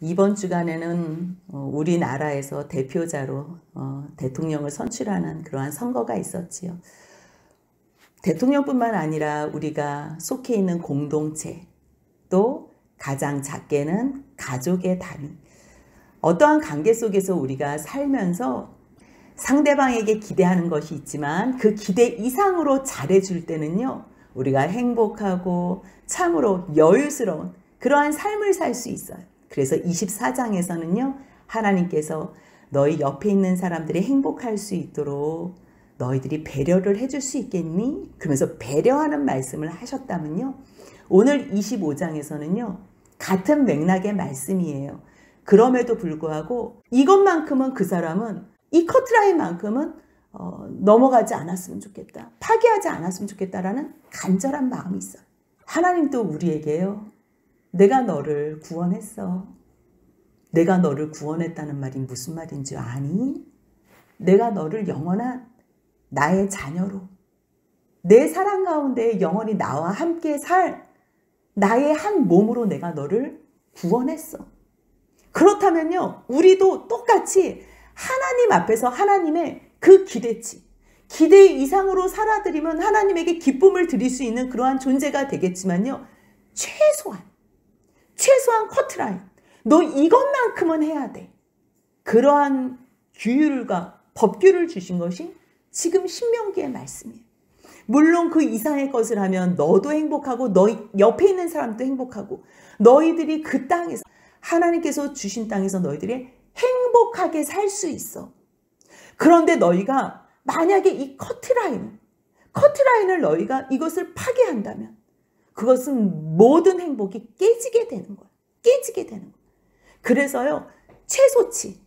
이번 주간에는 우리나라에서 대표자로 대통령을 선출하는 그러한 선거가 있었지요. 대통령뿐만 아니라 우리가 속해 있는 공동체, 또 가장 작게는 가족의 단위, 어떠한 관계 속에서 우리가 살면서 상대방에게 기대하는 것이 있지만 그 기대 이상으로 잘해줄 때는요, 우리가 행복하고 참으로 여유스러운 그러한 삶을 살 수 있어요. 그래서 24장에서는요, 하나님께서 너희 옆에 있는 사람들이 행복할 수 있도록 너희들이 배려를 해줄 수 있겠니? 그러면서 배려하는 말씀을 하셨다면요, 오늘 25장에서는요 같은 맥락의 말씀이에요. 그럼에도 불구하고 이것만큼은 그 사람은, 이 커트라인만큼은 넘어가지 않았으면 좋겠다, 파괴하지 않았으면 좋겠다라는 간절한 마음이 있어요. 하나님도 우리에게요, 내가 너를 구원했어. 내가 너를 구원했다는 말이 무슨 말인지 아니? 내가 너를 영원한 나의 자녀로, 내 사랑 가운데 영원히 나와 함께 살 나의 한 몸으로 내가 너를 구원했어. 그렇다면요, 우리도 똑같이 하나님 앞에서 하나님의 그 기대치, 기대 이상으로 살아드리면 하나님에게 기쁨을 드릴 수 있는 그러한 존재가 되겠지만요, 최소한 커트라인, 너 이것만큼은 해야 돼. 그러한 규율과 법규를 주신 것이 지금 신명기의 말씀이에요. 물론 그 이상의 것을 하면 너도 행복하고 너희 옆에 있는 사람도 행복하고 너희들이 그 땅에서, 하나님께서 주신 땅에서 너희들이 행복하게 살 수 있어. 그런데 너희가 만약에 이 커트라인을 너희가 이것을 파괴한다면 그것은 모든 행복이 깨지게 되는 거야. 그래서요, 최소치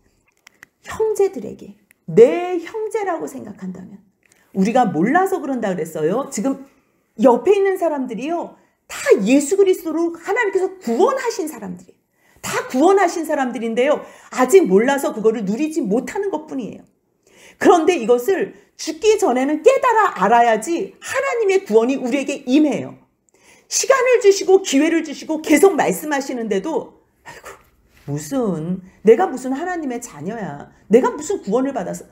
형제들에게 내 형제라고 생각한다면, 우리가 몰라서 그런다 그랬어요. 지금 옆에 있는 사람들이요, 다 예수 그리스도로 하나님께서 구원하신 사람들이에요. 다 구원하신 사람들인데요, 아직 몰라서 그거를 누리지 못하는 것뿐이에요. 그런데 이것을 죽기 전에는 깨달아 알아야지 하나님의 구원이 우리에게 임해요. 시간을 주시고 기회를 주시고 계속 말씀하시는데도, 아이고, 내가 무슨 하나님의 자녀야, 내가 무슨 구원을 받아서,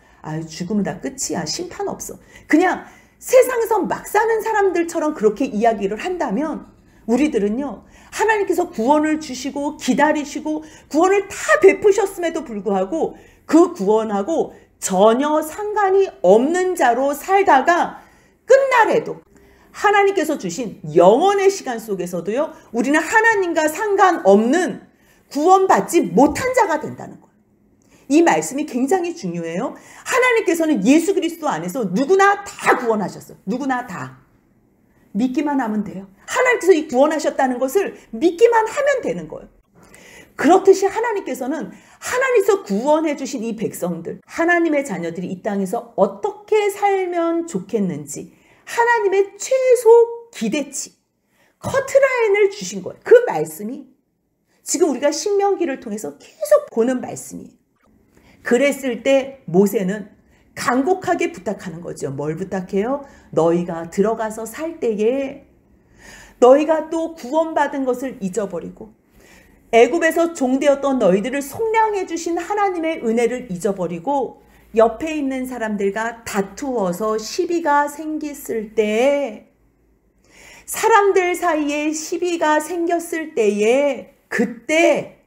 죽으면 다 끝이야, 심판 없어, 그냥 세상에서 막 사는 사람들처럼 그렇게 이야기를 한다면, 우리들은요, 하나님께서 구원을 주시고 기다리시고 구원을 다 베푸셨음에도 불구하고 그 구원하고 전혀 상관이 없는 자로 살다가 끝날에도 하나님께서 주신 영원의 시간 속에서도요, 우리는 하나님과 상관없는 구원받지 못한 자가 된다는 거예요. 이 말씀이 굉장히 중요해요. 하나님께서는 예수 그리스도 안에서 누구나 다 구원하셨어요. 누구나 다. 믿기만 하면 돼요. 하나님께서 이 구원하셨다는 것을 믿기만 하면 되는 거예요. 그렇듯이 하나님께서는 하나님께서 구원해 주신 이 백성들, 하나님의 자녀들이 이 땅에서 어떻게 살면 좋겠는지 하나님의 최소 기대치, 커트라인을 주신 거예요. 그 말씀이 지금 우리가 신명기를 통해서 계속 보는 말씀이에요. 그랬을 때 모세는 간곡하게 부탁하는 거죠. 뭘 부탁해요? 너희가 들어가서 살 때에 너희가 또 구원받은 것을 잊어버리고 애굽에서 종되었던 너희들을 속량해 주신 하나님의 은혜를 잊어버리고 옆에 있는 사람들과 다투어서 시비가 생겼을 때에, 사람들 사이에 시비가 생겼을 때에 그때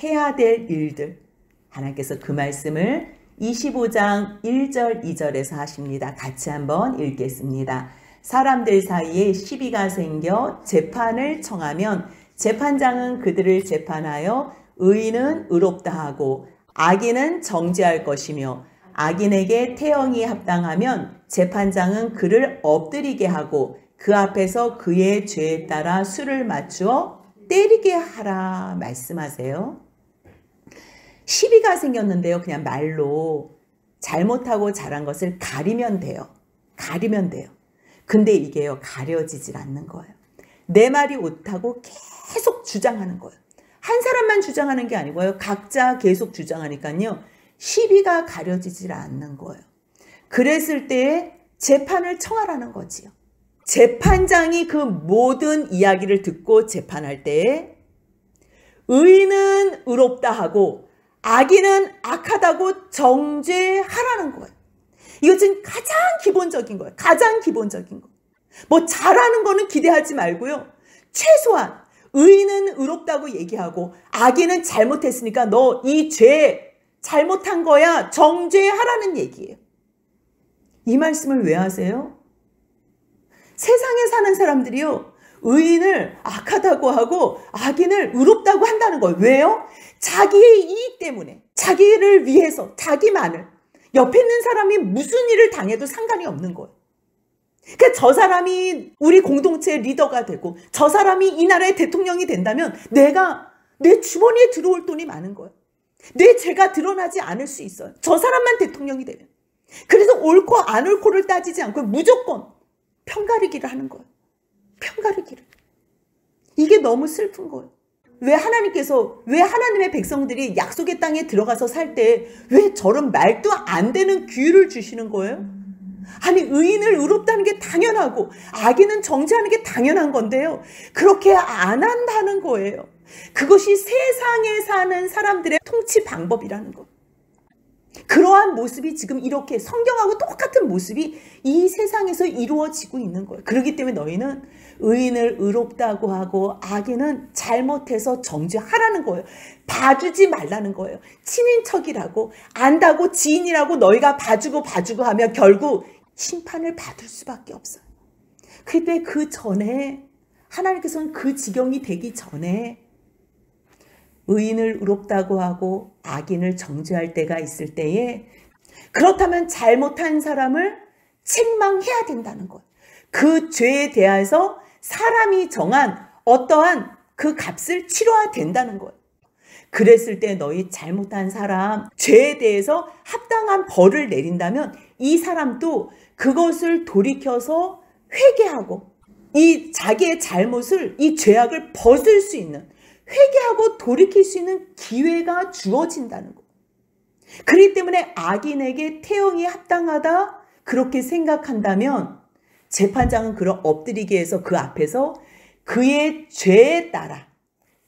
해야 될 일들, 하나님께서 그 말씀을 25장 1절 2절에서 하십니다. 같이 한번 읽겠습니다. 사람들 사이에 시비가 생겨 재판을 청하면 재판장은 그들을 재판하여 의인은 의롭다 하고 악인은 정죄할 것이며, 악인에게 태형이 합당하면 재판장은 그를 엎드리게 하고 그 앞에서 그의 죄에 따라 수를 맞추어 때리게 하라 말씀하세요. 시비가 생겼는데요, 그냥 말로 잘못하고 잘한 것을 가리면 돼요. 근데 이게요, 가려지질 않는 거예요. 내 말이 옳다고 계속 주장하는 거예요. 한 사람만 주장하는 게 아니고요, 각자 계속 주장하니까요, 시비가 가려지질 않는 거예요. 그랬을 때에 재판을 청하라는 거지요. 재판장이 그 모든 이야기를 듣고 재판할 때에 의인은 의인은 의롭다 하고 악인은 악하다고 정죄하라는 거예요. 이거 지금 가장 기본적인 거예요. 가장 기본적인 거. 뭐 잘하는 거는 기대하지 말고요. 최소한 의인은 의롭다고 얘기하고 악인은 잘못했으니까 너 이 죄 잘못한 거야 정죄하라는 얘기예요. 이 말씀을 왜 하세요? 세상에 사는 사람들이요, 의인을 악하다고 하고 악인을 의롭다고 한다는 거예요. 왜요? 자기의 이익 때문에, 자기를 위해서, 자기만을. 옆에 있는 사람이 무슨 일을 당해도 상관이 없는 거예요. 그러니까 저 사람이 우리 공동체의 리더가 되고 저 사람이 이 나라의 대통령이 된다면 내 주머니에 들어올 돈이 많은 거예요. 내 죄가 드러나지 않을 수 있어요. 저 사람만 대통령이 되면. 그래서 옳고 안 옳고를 따지지 않고 무조건 편가르기를 하는 거예요. 편가르기를. 이게 너무 슬픈 거예요. 왜 하나님의 백성들이 약속의 땅에 들어가서 살 때 왜 저런 말도 안 되는 규율을 주시는 거예요? 아니, 의인을 의롭다는 게 당연하고 악인은 정죄하는 게 당연한 건데요, 그렇게 안 한다는 거예요. 그것이 세상에 사는 사람들의 통치 방법이라는 거. 그러한 모습이 지금 이렇게 성경하고 똑같은 모습이 이 세상에서 이루어지고 있는 거예요. 그렇기 때문에 너희는 의인을 의롭다고 하고 악인은 잘못해서 정죄하라는 거예요. 봐주지 말라는 거예요. 친인척이라고 안다고 지인이라고 너희가 봐주고 하면 결국 심판을 받을 수밖에 없어요. 그때 그 전에 하나님께서는 그 지경이 되기 전에 의인을 의롭다고 하고 악인을 정죄할 때가 있을 때에, 그렇다면 잘못한 사람을 책망해야 된다는 거예요. 그 죄에 대해서 사람이 정한 어떠한 그 값을 치러야 된다는 거예요. 그랬을 때 너희 잘못한 사람, 죄에 대해서 합당한 벌을 내린다면 이 사람도 그것을 돌이켜서 회개하고 이 자기의 잘못을, 이 죄악을 벗을 수 있는, 회개하고 돌이킬 수 있는 기회가 주어진다는 거. 그렇기 때문에 악인에게 태형이 합당하다 그렇게 생각한다면 재판장은 그를 엎드리게 해서 그 앞에서 그의 죄에 따라,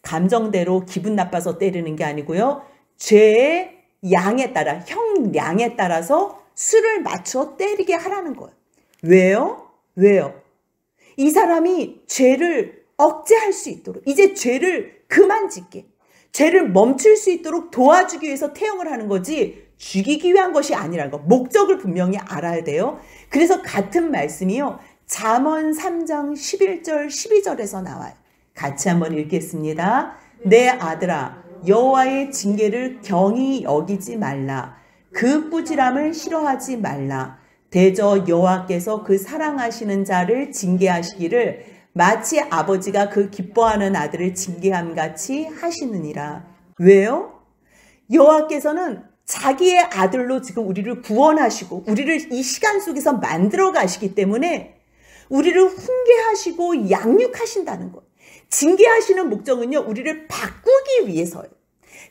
감정대로 기분 나빠서 때리는 게 아니고요, 죄의 양에 따라, 형량에 따라서 수를 맞춰 때리게 하라는 거예요. 왜요? 이 사람이 죄를 억제할 수 있도록, 이제 죄를 그만 짓게, 죄를 멈출 수 있도록 도와주기 위해서 태형을 하는 거지 죽이기 위한 것이 아니라는 거. 목적을 분명히 알아야 돼요. 그래서 같은 말씀이요, 잠언 3장 11절 12절에서 나와요. 같이 한번 읽겠습니다. 내 아들아, 여호와의 징계를 경히 여기지 말라. 그 꾸지람을 싫어하지 말라. 대저 여호와께서 그 사랑하시는 자를 징계하시기를 마치 아버지가 그 기뻐하는 아들을 징계함 같이 하시느니라. 왜요? 여호와께서는 자기의 아들로 지금 우리를 구원하시고 우리를 이 시간 속에서 만들어 가시기 때문에 우리를 훈계하시고 양육하신다는 것. 징계하시는 목적은요, 우리를 바꾸기 위해서예요.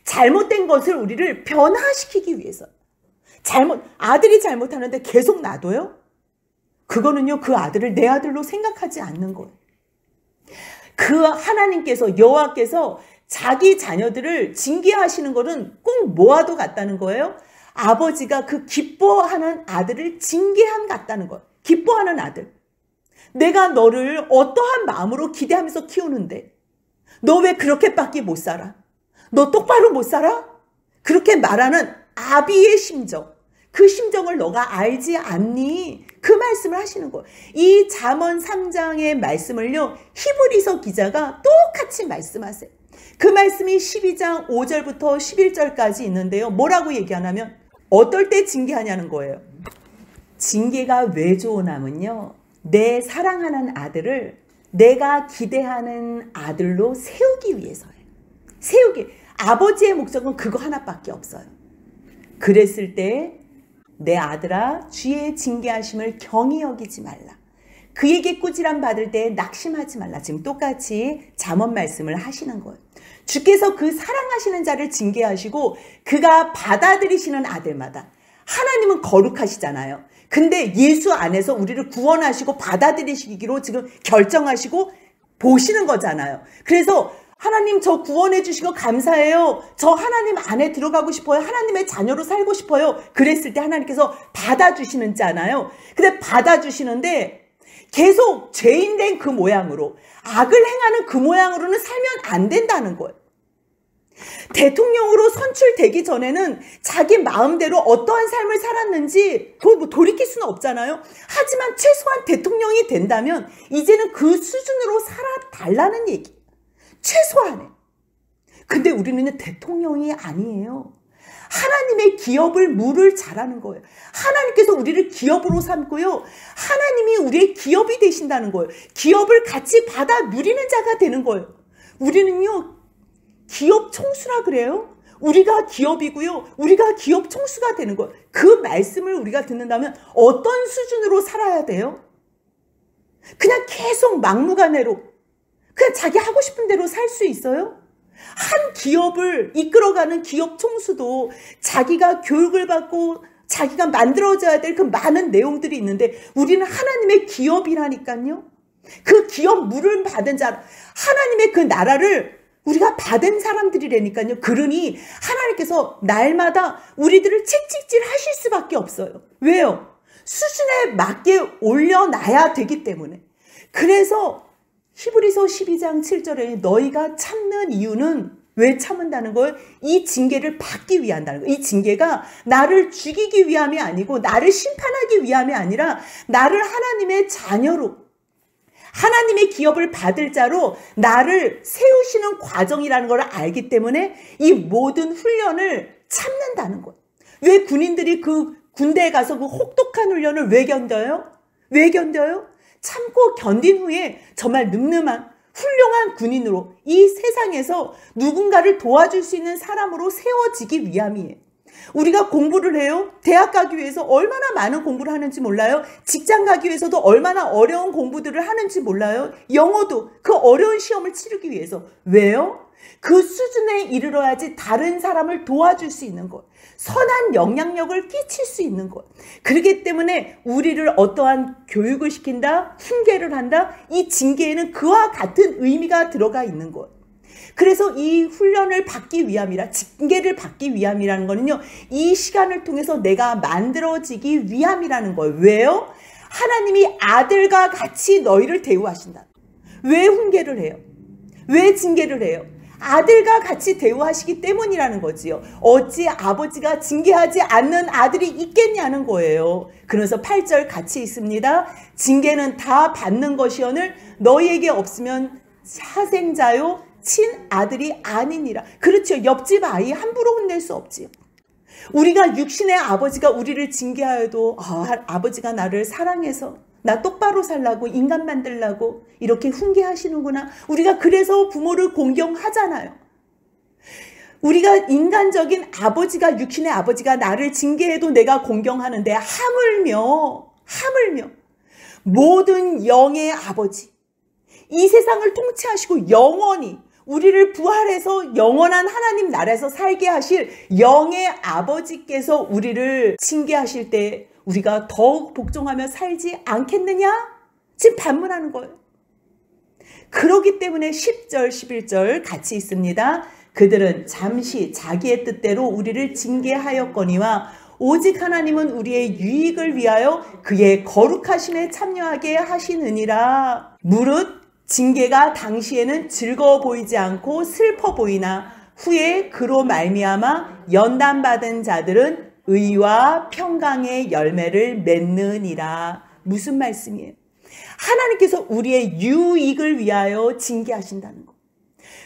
잘못된 것을 우리를 변화시키기 위해서. 아들이 잘못하는데 계속 놔둬요? 그거는요, 그 아들을 내 아들로 생각하지 않는 거예요. 그 하나님께서, 여호와께서 자기 자녀들을 징계하시는 것은 꼭 뭐와도 같다는 거예요. 아버지가 그 기뻐하는 아들을 징계함 같다는 거예요. 기뻐하는 아들. 내가 너를 어떠한 마음으로 기대하면서 키우는데 너 왜 그렇게밖에 못 살아? 너 똑바로 못 살아? 그렇게 말하는 아비의 심정, 그 심정을 너가 알지 않니? 그 말씀을 하시는 거예요. 이 잠언 3장의 말씀을요, 히브리서 기자가 똑같이 말씀하세요. 그 말씀이 12장 5절부터 11절까지 있는데요, 뭐라고 얘기하냐면 어떨 때 징계하냐는 거예요. 징계가 왜 좋으냐면요, 내 사랑하는 아들을 내가 기대하는 아들로 세우기 위해서예요. 아버지의 목적은 그거 하나밖에 없어요. 그랬을 때 내 아들아, 주의 징계하심을 경히 여기지 말라. 그에게 꾸지람 받을 때 낙심하지 말라. 지금 똑같이 잠언 말씀을 하시는 거예요. 주께서 그 사랑하시는 자를 징계하시고 그가 받아들이시는 아들마다, 하나님은 거룩하시잖아요. 근데 예수 안에서 우리를 구원하시고 받아들이시기로 지금 결정하시고 보시는 거잖아요. 그래서 하나님 저 구원해 주시고 감사해요. 저 하나님 안에 들어가고 싶어요. 하나님의 자녀로 살고 싶어요. 그랬을 때 하나님께서 받아주시는잖아요. 근데 받아주시는데 계속 죄인된 그 모양으로, 악을 행하는 그 모양으로는 살면 안 된다는 거예요. 대통령으로 선출되기 전에는 자기 마음대로 어떠한 삶을 살았는지 그걸 뭐 돌이킬 수는 없잖아요. 하지만 최소한 대통령이 된다면 이제는 그 수준으로 살아달라는 얘기. 최소한에. 근데 우리는 대통령이 아니에요. 하나님의 기업을 물을 잘하는 거예요. 하나님께서 우리를 기업으로 삼고요. 하나님이 우리의 기업이 되신다는 거예요. 기업을 같이 받아 누리는 자가 되는 거예요. 우리는요, 기업 총수라 그래요. 우리가 기업이고요. 우리가 기업 총수가 되는 거예요. 그 말씀을 우리가 듣는다면 어떤 수준으로 살아야 돼요? 그냥 계속 막무가내로 그냥 자기 하고 싶은 대로 살 수 있어요? 한 기업을 이끌어가는 기업 총수도 자기가 교육을 받고 자기가 만들어져야 될 그 많은 내용들이 있는데 우리는 하나님의 기업이라니까요. 그 기업 물을 받은 자, 하나님의 그 나라를 우리가 받은 사람들이라니까요. 그러니 하나님께서 날마다 우리들을 채찍질 하실 수밖에 없어요. 왜요? 수준에 맞게 올려놔야 되기 때문에. 그래서 히브리서 12장 7절에 너희가 참는 이유는 왜 참는다는 거예요? 이 징계를 받기 위한다는 거예요. 이 징계가 나를 죽이기 위함이 아니고 나를 심판하기 위함이 아니라 나를 하나님의 자녀로, 하나님의 기업을 받을 자로 나를 세우시는 과정이라는 걸 알기 때문에 이 모든 훈련을 참는다는 거예요. 왜 군인들이 그 군대에 가서 그 혹독한 훈련을 왜 견뎌요? 왜 견뎌요? 참고 견딘 후에 정말 늠름한 훌륭한 군인으로 이 세상에서 누군가를 도와줄 수 있는 사람으로 세워지기 위함이에요. 우리가 공부를 해요. 대학 가기 위해서 얼마나 많은 공부를 하는지 몰라요. 직장 가기 위해서도 얼마나 어려운 공부들을 하는지 몰라요. 영어도 그 어려운 시험을 치르기 위해서. 왜요? 그 수준에 이르러야지 다른 사람을 도와줄 수 있는 것, 선한 영향력을 끼칠 수 있는 것. 그렇기 때문에 우리를 어떠한 교육을 시킨다, 훈계를 한다, 이 징계에는 그와 같은 의미가 들어가 있는 것. 그래서 이 훈련을 받기 위함이라, 징계를 받기 위함이라는 거는요, 이 시간을 통해서 내가 만들어지기 위함이라는 거예요. 왜요? 하나님이 아들과 같이 너희를 대우하신다. 왜 훈계를 해요? 왜 징계를 해요? 아들과 같이 대우하시기 때문이라는 거지요. 어찌 아버지가 징계하지 않는 아들이 있겠냐는 거예요. 그래서 8절 같이 있습니다. 징계는 다 받는 것이오늘 너희에게 없으면 사생자요 친아들이 아니니라. 그렇죠. 옆집 아이 함부로 혼낼 수 없지요. 우리가 육신의 아버지가 우리를 징계하여도 아버지가 나를 사랑해서 나 똑바로 살라고, 인간 만들라고 이렇게 훈계하시는구나. 우리가 그래서 부모를 공경하잖아요. 우리가 인간적인 아버지가, 육신의 아버지가 나를 징계해도 내가 공경하는데 하물며 모든 영의 아버지, 이 세상을 통치하시고 영원히 우리를 부활해서 영원한 하나님 나라에서 살게 하실 영의 아버지께서 우리를 징계하실 때 우리가 더욱 복종하며 살지 않겠느냐? 지금 반문하는 거예요. 그렇기 때문에 10절, 11절 같이 있습니다. 그들은 잠시 자기의 뜻대로 우리를 징계하였거니와 오직 하나님은 우리의 유익을 위하여 그의 거룩하심에 참여하게 하시느니라. 무릇 징계가 당시에는 즐거워 보이지 않고 슬퍼 보이나 후에 그로 말미암아 연단받은 자들은 의와 평강의 열매를 맺느니라. 무슨 말씀이에요? 하나님께서 우리의 유익을 위하여 징계하신다는 거.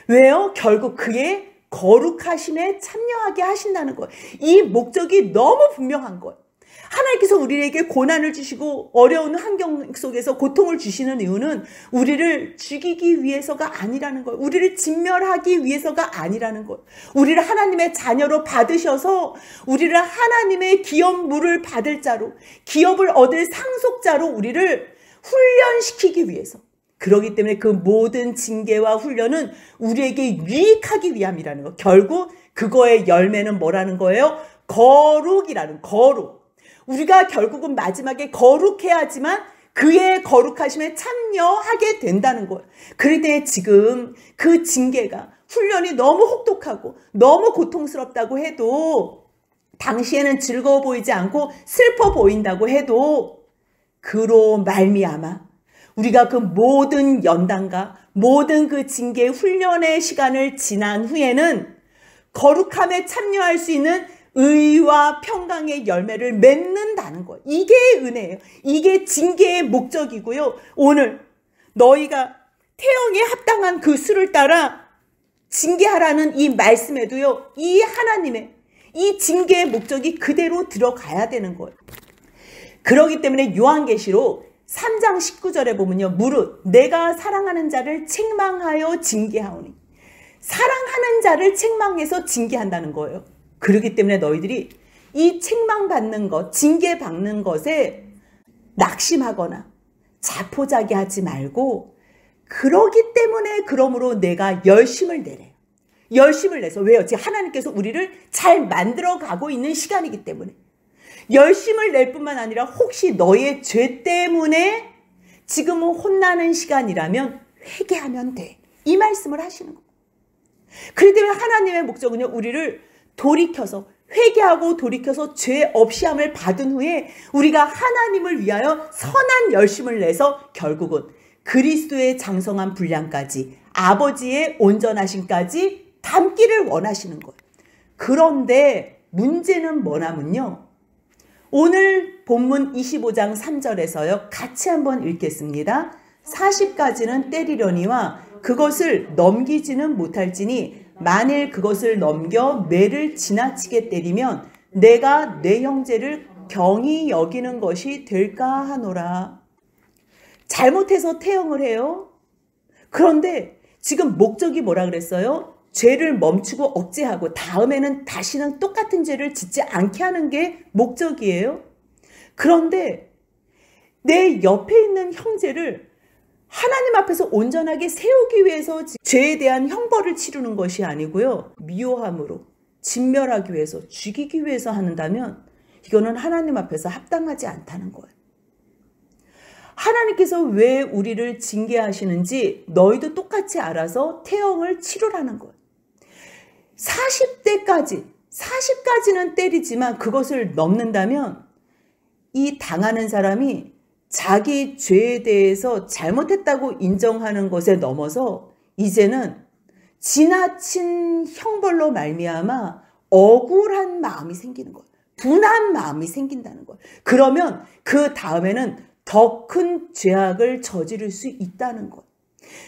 왜요? 결국 그의 거룩하심에 참여하게 하신다는 거예요. 이 목적이 너무 분명한 거예요. 하나님께서 우리에게 고난을 주시고 어려운 환경 속에서 고통을 주시는 이유는 우리를 죽이기 위해서가 아니라는 거예요. 우리를 진멸하기 위해서가 아니라는 거예요. 우리를 하나님의 자녀로 받으셔서 우리를 하나님의 기업물을 받을 자로, 기업을 얻을 상속자로 우리를 훈련시키기 위해서. 그렇기 때문에 그 모든 징계와 훈련은 우리에게 유익하기 위함이라는 거. 결국 그거의 열매는 뭐라는 거예요? 거룩이라는, 거룩. 우리가 결국은 마지막에 거룩해야지만 그의 거룩하심에 참여하게 된다는 거예요. 그럴 때 지금 그 징계가 훈련이 너무 혹독하고 너무 고통스럽다고 해도 당시에는 즐거워 보이지 않고 슬퍼 보인다고 해도 그로 말미암아 우리가 그 모든 연단과 모든 그 징계 훈련의 시간을 지난 후에는 거룩함에 참여할 수 있는 의와 평강의 열매를 맺는다는 거예요. 이게 은혜예요. 이게 징계의 목적이고요. 오늘 너희가 태형에 합당한 그 수를 따라 징계하라는 이 말씀에도요. 이 하나님의 이 징계의 목적이 그대로 들어가야 되는 거예요. 그렇기 때문에 요한계시록 3장 19절에 보면요. 무릇 내가 사랑하는 자를 책망하여 징계하오니. 사랑하는 자를 책망해서 징계한다는 거예요. 그렇기 때문에 너희들이 이 책망받는 것, 징계받는 것에 낙심하거나 자포자기하지 말고 그러기 때문에 그러므로 내가 열심을 내래요. 열심을 내서 왜요? 지금 하나님께서 우리를 잘 만들어 가고 있는 시간이기 때문에 열심을 낼 뿐만 아니라 혹시 너의 죄 때문에 지금은 혼나는 시간이라면 회개하면 돼. 이 말씀을 하시는 거예요. 그렇기 때문에 하나님의 목적은요. 우리를 돌이켜서 회개하고 돌이켜서 죄 없이 함을 받은 후에 우리가 하나님을 위하여 선한 열심을 내서 결국은 그리스도의 장성한 분량까지 아버지의 온전하심까지 담기를 원하시는 거예요. 그런데 문제는 뭐냐면요. 오늘 본문 25장 3절에서요. 같이 한번 읽겠습니다. 40가지는 때리려니와 그것을 넘기지는 못할지니 만일 그것을 넘겨 매를 지나치게 때리면 내가 내 형제를 경히 여기는 것이 될까 하노라. 잘못해서 태형을 해요. 그런데 지금 목적이 뭐라 그랬어요? 죄를 멈추고 억제하고 다음에는 다시는 똑같은 죄를 짓지 않게 하는 게 목적이에요. 그런데 내 옆에 있는 형제를 하나님 앞에서 온전하게 세우기 위해서 죄에 대한 형벌을 치르는 것이 아니고요. 미워함으로 진멸하기 위해서 죽이기 위해서 한다면 이거는 하나님 앞에서 합당하지 않다는 거예요. 하나님께서 왜 우리를 징계하시는지 너희도 똑같이 알아서 태형을 치르라는 거예요. 40까지는 때리지만 그것을 넘는다면 이 당하는 사람이 자기 죄에 대해서 잘못했다고 인정하는 것에 넘어서 이제는 지나친 형벌로 말미암아 억울한 마음이 생기는 거예요. 분한 마음이 생긴다는 거예요. 그러면 그 다음에는 더 큰 죄악을 저지를 수 있다는 거예요.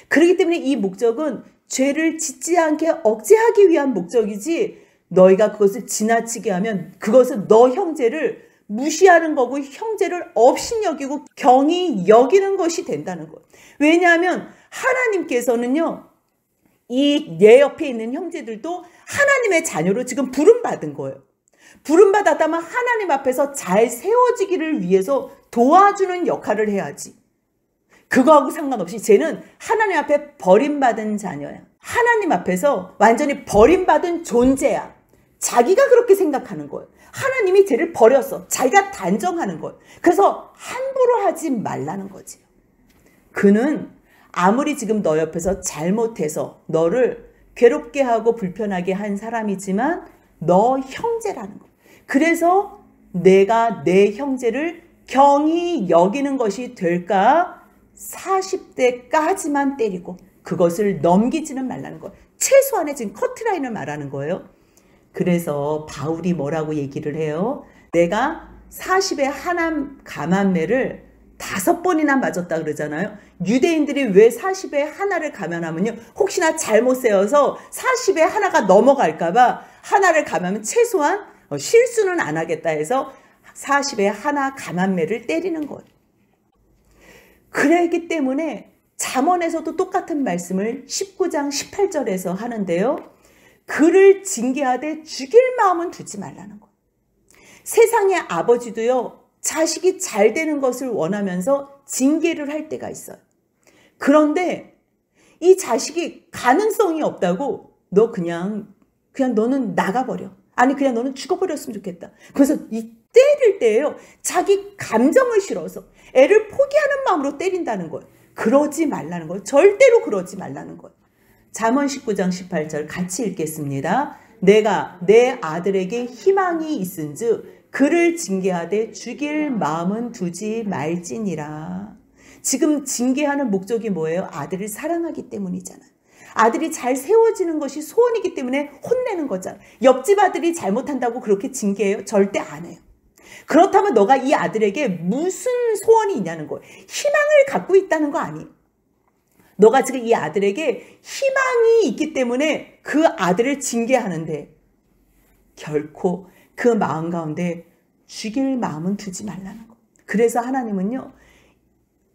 그렇기 때문에 이 목적은 죄를 짓지 않게 억제하기 위한 목적이지 너희가 그것을 지나치게 하면 그것은 너 형제를 무시하는 거고 형제를 업신여기고 경히 여기는 것이 된다는 거예요. 왜냐하면 하나님께서는요. 이 내 옆에 있는 형제들도 하나님의 자녀로 지금 부름받은 거예요. 부름받았다면 하나님 앞에서 잘 세워지기를 위해서 도와주는 역할을 해야지. 그거하고 상관없이 쟤는 하나님 앞에 버림받은 자녀야. 하나님 앞에서 완전히 버림받은 존재야. 자기가 그렇게 생각하는 거예요. 하나님이 쟤를 버렸어. 자기가 단정하는 거예요. 그래서 함부로 하지 말라는 거지. 그는 아무리 지금 너 옆에서 잘못해서 너를 괴롭게 하고 불편하게 한 사람이지만 너 형제라는 거예요. 그래서 내가 내 형제를 경히 여기는 것이 될까? 40대까지만 때리고 그것을 넘기지는 말라는 거예요. 최소한의 지금 커트라인을 말하는 거예요. 그래서 바울이 뭐라고 얘기를 해요? 내가 40의 하남 가만매를 5번이나 맞았다 그러잖아요. 유대인들이 왜 40에 하나를 감안하면요. 혹시나 잘못 세워서 40에 하나가 넘어갈까봐 하나를 감하면 최소한 실수는 안 하겠다 해서 40에 하나 가만매를 때리는 거예요. 그랬기 때문에 잠언에서도 똑같은 말씀을 19장 18절에서 하는데요. 그를 징계하되 죽일 마음은 두지 말라는 거예요. 세상의 아버지도요. 자식이 잘 되는 것을 원하면서 징계를 할 때가 있어요. 그런데 이 자식이 가능성이 없다고 그냥 너는 나가버려. 아니 그냥 너는 죽어버렸으면 좋겠다. 그래서 이 때릴 때예요. 자기 감정을 실어서 애를 포기하는 마음으로 때린다는 거예요. 그러지 말라는 거예요. 절대로 그러지 말라는 거예요. 잠언 19장 18절 같이 읽겠습니다. 내가 내 아들에게 희망이 있은즉 그를 징계하되 죽일 마음은 두지 말지니라. 지금 징계하는 목적이 뭐예요? 아들을 사랑하기 때문이잖아요. 아들이 잘 세워지는 것이 소원이기 때문에 혼내는 거잖아요. 옆집 아들이 잘못한다고 그렇게 징계해요? 절대 안 해요. 그렇다면 너가 이 아들에게 무슨 소원이 있냐는 거예요. 희망을 갖고 있다는 거 아니에요. 너가 지금 이 아들에게 희망이 있기 때문에 그 아들을 징계하는데 결코 그 마음 가운데 죽일 마음은 두지 말라는 거. 그래서 하나님은요,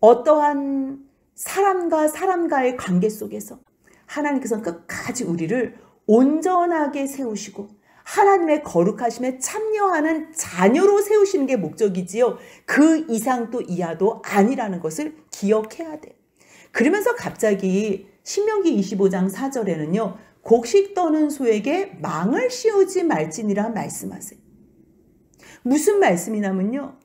어떠한 사람과 사람과의 관계 속에서 하나님께서는 끝까지 우리를 온전하게 세우시고 하나님의 거룩하심에 참여하는 자녀로 세우시는 게 목적이지요. 그 이상도 이하도 아니라는 것을 기억해야 돼요. 그러면서 갑자기 신명기 25장 4절에는요. 곡식 떠는 소에게 망을 씌우지 말지니라 말씀하세요. 무슨 말씀이냐면요.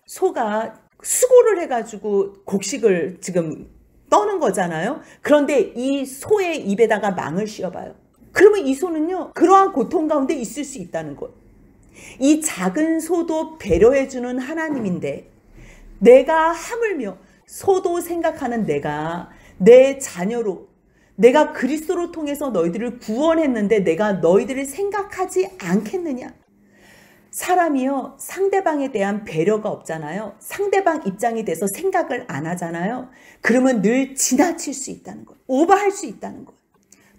소가 수고를 해가지고 곡식을 지금 떠는 거잖아요. 그런데 이 소의 입에다가 망을 씌워봐요. 그러면 이 소는요. 그러한 고통 가운데 있을 수 있다는 거예요. 이 작은 소도 배려해주는 하나님인데 내가 하물며 소도 생각하는 내가 내 자녀로 내가 그리스도를 통해서 너희들을 구원했는데 내가 너희들을 생각하지 않겠느냐. 사람이요. 상대방에 대한 배려가 없잖아요. 상대방 입장이 돼서 생각을 안 하잖아요. 그러면 늘 지나칠 수 있다는 거예요. 오버할 수 있다는 거예요.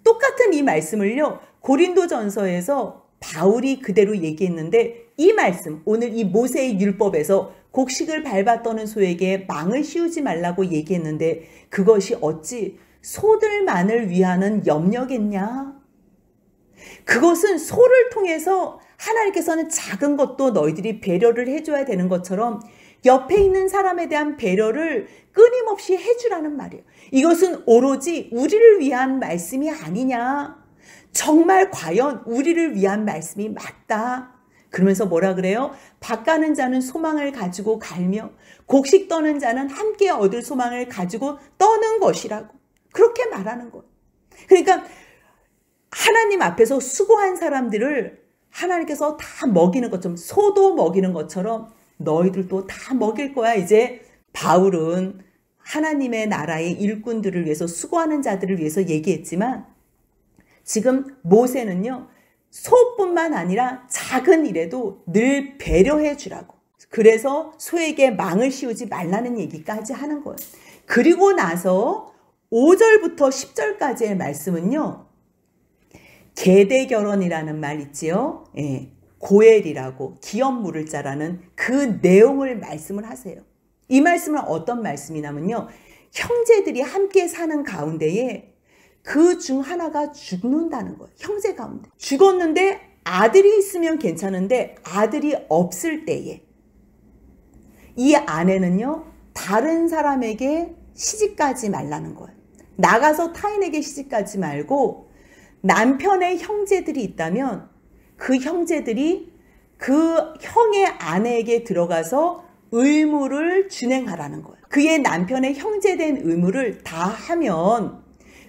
똑같은 이 말씀을요. 고린도전서에서 바울이 그대로 얘기했는데 이 말씀 오늘 이 모세의 율법에서 곡식을 밟아 떠는 소에게 망을 씌우지 말라고 얘기했는데 그것이 어찌 소들만을 위하는 염려겠냐. 그것은 소를 통해서 하나님께서는 작은 것도 너희들이 배려를 해줘야 되는 것처럼 옆에 있는 사람에 대한 배려를 끊임없이 해주라는 말이에요. 이것은 오로지 우리를 위한 말씀이 아니냐. 정말 과연 우리를 위한 말씀이 맞다. 그러면서 뭐라 그래요? 밭 가는 자는 소망을 가지고 갈며 곡식 떠는 자는 함께 얻을 소망을 가지고 떠는 것이라고. 그렇게 말하는 거예요. 그러니까 하나님 앞에서 수고한 사람들을 하나님께서 다 먹이는 것처럼 소도 먹이는 것처럼 너희들도 다 먹일 거야. 이제 바울은 하나님의 나라의 일꾼들을 위해서 수고하는 자들을 위해서 얘기했지만 지금 모세는요. 소뿐만 아니라 작은 일에도 늘 배려해 주라고. 그래서 소에게 망을 씌우지 말라는 얘기까지 하는 거예요. 그리고 나서 5절부터 10절까지의 말씀은요. 계대결혼이라는 말 있지요. 예, 고엘이라고 기업 물을 자라는 그 내용을 말씀을 하세요. 이 말씀은 어떤 말씀이냐면요. 형제들이 함께 사는 가운데에 그 중 하나가 죽는다는 거예요. 형제 가운데. 죽었는데 아들이 있으면 괜찮은데 아들이 없을 때에 이 아내는요. 다른 사람에게 시집가지 말라는 거예요. 나가서 타인에게 시집가지 말고 남편의 형제들이 있다면 그 형제들이 그 형의 아내에게 들어가서 의무를 준행하라는 거예요. 그의 남편의 형제된 의무를 다 하면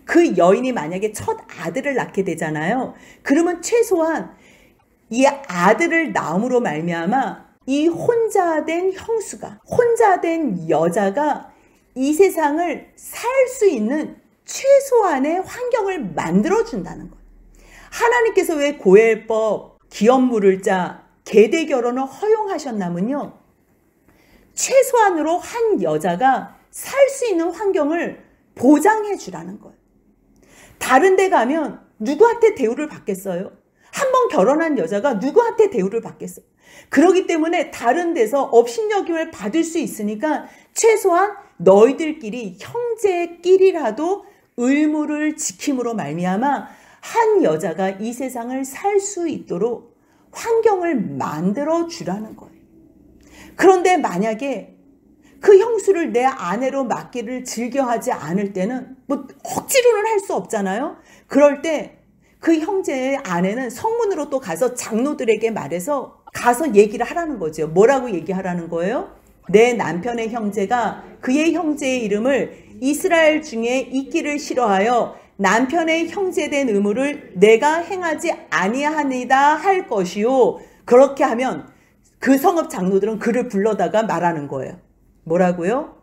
그 여인이 만약에 첫 아들을 낳게 되잖아요. 그러면 최소한 이 아들을 낳음으로 말미암아 이 혼자 된 형수가, 혼자 된 여자가 이 세상을 살 수 있는 최소한의 환경을 만들어준다는 거예요. 하나님께서 왜 고엘법, 기업 물을 자, 계대 결혼을 허용하셨냐면요. 최소한으로 한 여자가 살 수 있는 환경을 보장해 주라는 거예요. 다른 데 가면 누구한테 대우를 받겠어요? 한 번 결혼한 여자가 누구한테 대우를 받겠어요? 그렇기 때문에 다른 데서 업신여김을 받을 수 있으니까 최소한 너희들끼리 형제끼리라도 의무를 지킴으로 말미암아 한 여자가 이 세상을 살 수 있도록 환경을 만들어 주라는 거예요. 그런데 만약에 그 형수를 내 아내로 맡기를 즐겨하지 않을 때는 뭐 억지로는 할 수 없잖아요. 그럴 때 그 형제의 아내는 성문으로 또 가서 장로들에게 말해서 가서 얘기를 하라는 거죠. 뭐라고 얘기하라는 거예요? 내 남편의 형제가 그의 형제의 이름을 이스라엘 중에 있기를 싫어하여 남편의 형제된 의무를 내가 행하지 아니하니다 할 것이요. 그렇게 하면 그 성읍 장로들은 그를 불러다가 말하는 거예요. 뭐라고요?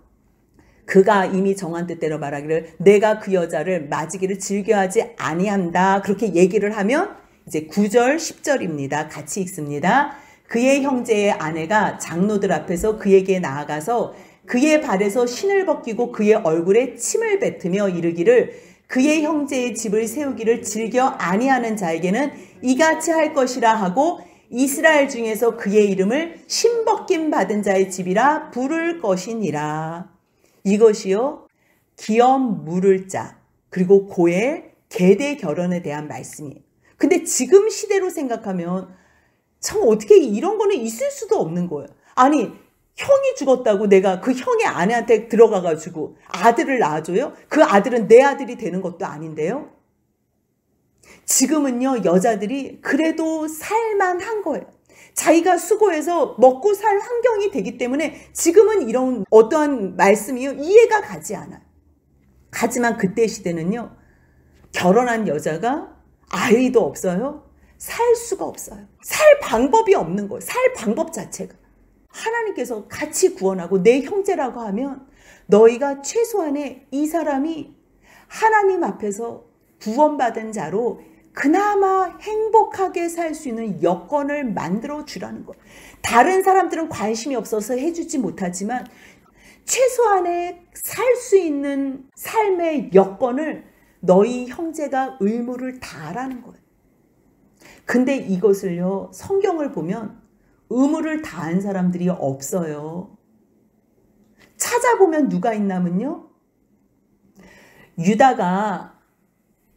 그가 이미 정한 뜻대로 말하기를 내가 그 여자를 맞이기를 즐겨하지 아니한다. 그렇게 얘기를 하면 이제 9절 10절입니다. 같이 읽습니다. 그의 형제의 아내가 장로들 앞에서 그에게 나아가서 그의 발에서 신을 벗기고 그의 얼굴에 침을 뱉으며 이르기를 그의 형제의 집을 세우기를 즐겨 아니하는 자에게는 이같이 할 것이라 하고 이스라엘 중에서 그의 이름을 신벗김 받은 자의 집이라 부를 것이니라. 이것이요 기엄 물을 자 그리고 고엘 계대 결혼에 대한 말씀이에요. 근데 지금 시대로 생각하면 참 어떻게 이런 거는 있을 수도 없는 거예요. 아니 형이 죽었다고 내가 그 형의 아내한테 들어가가지고 아들을 낳아줘요? 그 아들은 내 아들이 되는 것도 아닌데요. 지금은요 여자들이 그래도 살만한 거예요. 자기가 수고해서 먹고 살 환경이 되기 때문에 지금은 이런 어떠한 말씀이요 이해가 가지 않아요. 하지만 그때 시대는요 결혼한 여자가 아이도 없어요. 살 수가 없어요. 살 방법이 없는 거예요. 살 방법 자체가. 하나님께서 같이 구원하고 내 형제라고 하면 너희가 최소한의 이 사람이 하나님 앞에서 구원받은 자로 그나마 행복하게 살 수 있는 여건을 만들어 주라는 거예요. 다른 사람들은 관심이 없어서 해주지 못하지만 최소한의 살 수 있는 삶의 여건을 너희 형제가 의무를 다하라는 거예요. 근데 이것을요 성경을 보면 의무를 다한 사람들이 없어요. 찾아보면 누가 있냐면요 유다가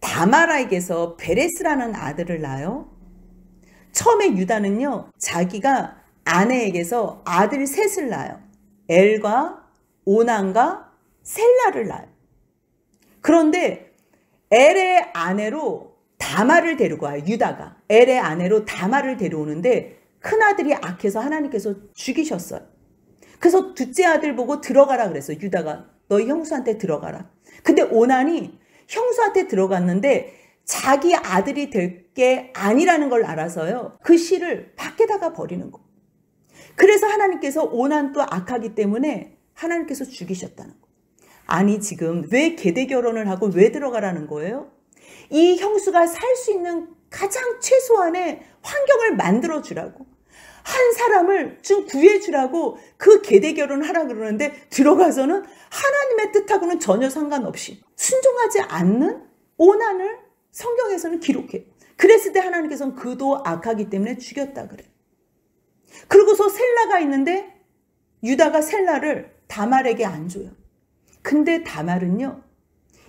다마라에게서 베레스라는 아들을 낳아요. 처음에 유다는요 자기가 아내에게서 아들 셋을 낳아요. 엘과 오난과 셀라를 낳아요. 그런데 엘의 아내로 다마를 데리고 와요. 유다가 엘의 아내로 다마를 데려오는데 큰아들이 악해서 하나님께서 죽이셨어요. 그래서 둘째 아들 보고 들어가라 그랬어요. 유다가 너희 형수한테 들어가라. 근데 오난이 형수한테 들어갔는데 자기 아들이 될 게 아니라는 걸 알아서요. 그 씨를 밖에다가 버리는 거. 그래서 하나님께서 오난도 악하기 때문에 하나님께서 죽이셨다는 거. 아니 지금 왜 계대 결혼을 하고 왜 들어가라는 거예요? 이 형수가 살 수 있는 가장 최소한의 환경을 만들어 주라고. 한 사람을 좀 구해주라고 그 계대 결혼을 하라 그러는데 들어가서는 하나님의 뜻하고는 전혀 상관없이 순종하지 않는 오난을 성경에서는 기록해요. 그랬을 때 하나님께서는 그도 악하기 때문에 죽였다 그래요. 그러고서 셀라가 있는데 유다가 셀라를 다말에게 안 줘요. 근데 다말은요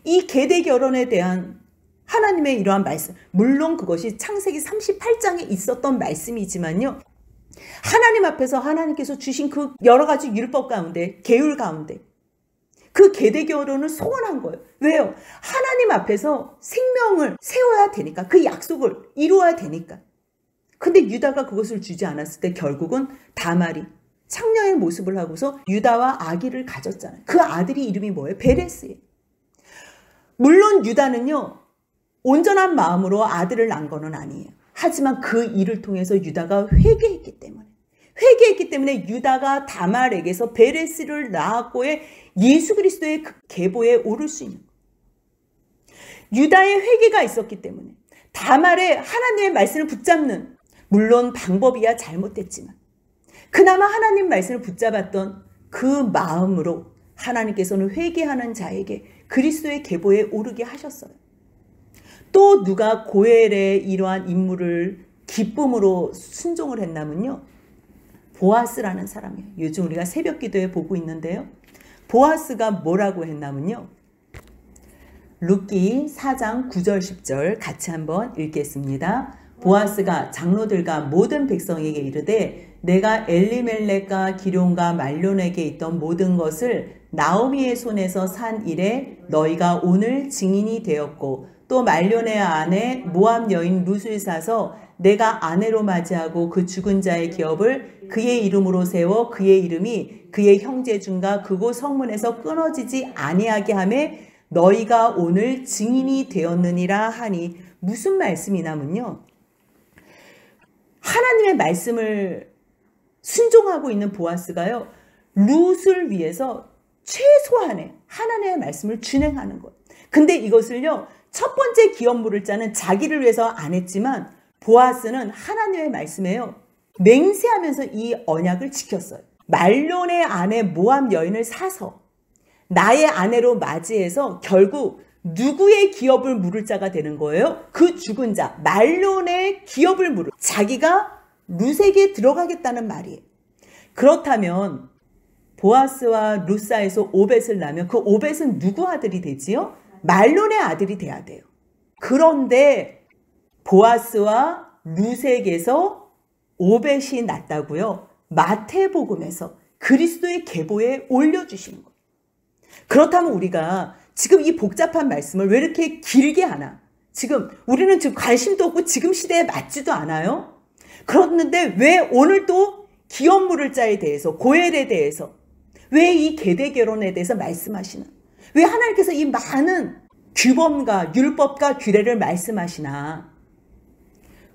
이 계대 결혼에 대한 하나님의 이러한 말씀, 물론 그것이 창세기 38장에 있었던 말씀이지만요 하나님 앞에서 하나님께서 주신 그 여러 가지 율법 가운데 계율 가운데 그 계대 결혼을 소원한 거예요. 왜요? 하나님 앞에서 생명을 세워야 되니까 그 약속을 이루어야 되니까. 근데 유다가 그것을 주지 않았을 때 결국은 다말이 창녀의 모습을 하고서 유다와 아기를 가졌잖아요. 그 아들이 이름이 뭐예요? 베레스예요. 물론 유다는요 온전한 마음으로 아들을 낳은 거는 아니에요. 하지만 그 일을 통해서 유다가 회개했기 때문에 유다가 다말에게서 베레스를 낳았고의 예수 그리스도의 그 계보에 오를 수 있는 거예요. 유다의 회개가 있었기 때문에 다말의 하나님의 말씀을 붙잡는 물론 방법이야 잘못됐지만 그나마 하나님 말씀을 붙잡았던 그 마음으로 하나님께서는 회개하는 자에게 그리스도의 계보에 오르게 하셨어요. 또 누가 고엘의 이러한 임무를 기쁨으로 순종을 했냐면요 보아스라는 사람이에요. 요즘 우리가 새벽 기도에 보고 있는데요 보아스가 뭐라고 했냐면요 룻기 4장 9절 10절 같이 한번 읽겠습니다. 보아스가 장로들과 모든 백성에게 이르되 내가 엘리멜렉과 기럯과 말론에게 있던 모든 것을 나오미의 손에서 산 일에 너희가 오늘 증인이 되었고 또 말론의 아내 모압 여인 룻을 사서 내가 아내로 맞이하고 그 죽은 자의 기업을 그의 이름으로 세워 그의 이름이 그의 형제 중과 그곳 성문에서 끊어지지 아니하게 하매 너희가 오늘 증인이 되었느니라 하니. 무슨 말씀이냐면요, 하나님의 말씀을 순종하고 있는 보아스가요, 룻을 위해서 최소한의 하나님의 말씀을 준행하는 거예요. 근데 이것을요, 첫 번째 기업물을 짜는 자기를 위해서 안 했지만 보아스는 하나님의 말씀에요, 맹세하면서 이 언약을 지켰어요. 말론의 아내 모압 여인을 사서 나의 아내로 맞이해서 결국 누구의 기업을 물을 자가 되는 거예요? 그 죽은 자, 말론의 기업을 물을, 자기가 룻에게 들어가겠다는 말이에요. 그렇다면 보아스와 룻 사이에서 오벳을 낳으면 그 오벳은 누구 아들이 되지요? 말론의 아들이 돼야 돼요. 그런데 보아스와 룻에게서 오벳이 났다고요? 마태복음에서 그리스도의 계보에 올려주시는 거예요. 그렇다면 우리가 지금 이 복잡한 말씀을 왜 이렇게 길게 하나? 지금 우리는 지금 관심도 없고 지금 시대에 맞지도 않아요? 그런데 왜 오늘 또 기업물을 자에 대해서, 고엘에 대해서, 왜 이 계대 결혼에 대해서 말씀하시나? 왜 하나님께서 이 많은 규범과 율법과 규례를 말씀하시나?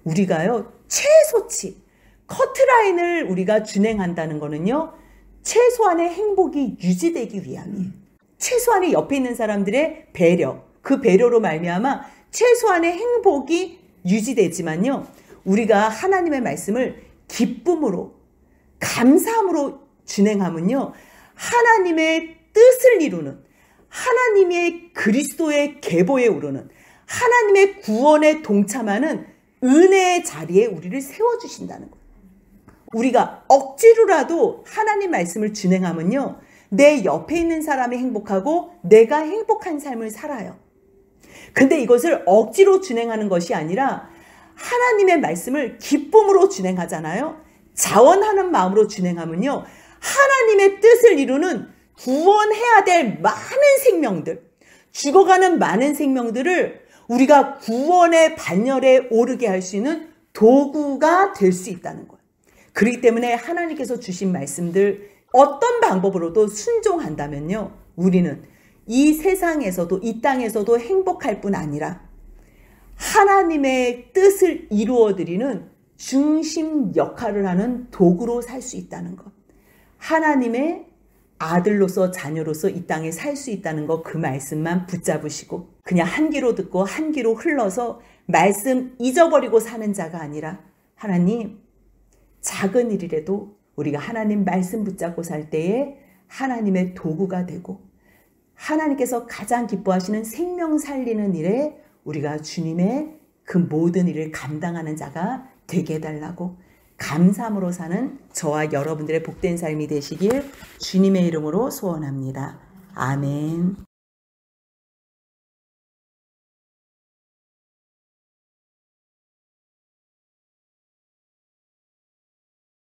우리가요, 최소치 커트라인을 우리가 준행한다는 거는요, 최소한의 행복이 유지되기 위함이에요. 최소한의 옆에 있는 사람들의 배려, 그 배려로 말미암아 최소한의 행복이 유지되지만요, 우리가 하나님의 말씀을 기쁨으로, 감사함으로 준행하면요, 하나님의 뜻을 이루는, 하나님의 그리스도의 계보에 오르는, 하나님의 구원에 동참하는 은혜의 자리에 우리를 세워주신다는 거예요. 우리가 억지로라도 하나님 말씀을 준행하면요, 내 옆에 있는 사람이 행복하고 내가 행복한 삶을 살아요. 근데 이것을 억지로 준행하는 것이 아니라 하나님의 말씀을 기쁨으로 준행하잖아요. 자원하는 마음으로 준행하면요, 하나님의 뜻을 이루는, 구원해야 될 많은 생명들, 죽어가는 많은 생명들을 우리가 구원의 반열에 오르게 할 수 있는 도구가 될 수 있다는 거예요. 그렇기 때문에 하나님께서 주신 말씀들 어떤 방법으로도 순종한다면요, 우리는 이 세상에서도, 이 땅에서도 행복할 뿐 아니라 하나님의 뜻을 이루어드리는 중심 역할을 하는 도구로 살 수 있다는 것. 하나님의 아들로서, 자녀로서 이 땅에 살 수 있다는 것, 그 말씀만 붙잡으시고 그냥 한 귀로 듣고 한 귀로 흘러서 말씀 잊어버리고 사는 자가 아니라, 하나님, 작은 일이라도 우리가 하나님 말씀 붙잡고 살 때에 하나님의 도구가 되고 하나님께서 가장 기뻐하시는 생명 살리는 일에 우리가 주님의 그 모든 일을 감당하는 자가 되게 해달라고, 감사함으로 사는 저와 여러분들의 복된 삶이 되시길 주님의 이름으로 소원합니다. 아멘.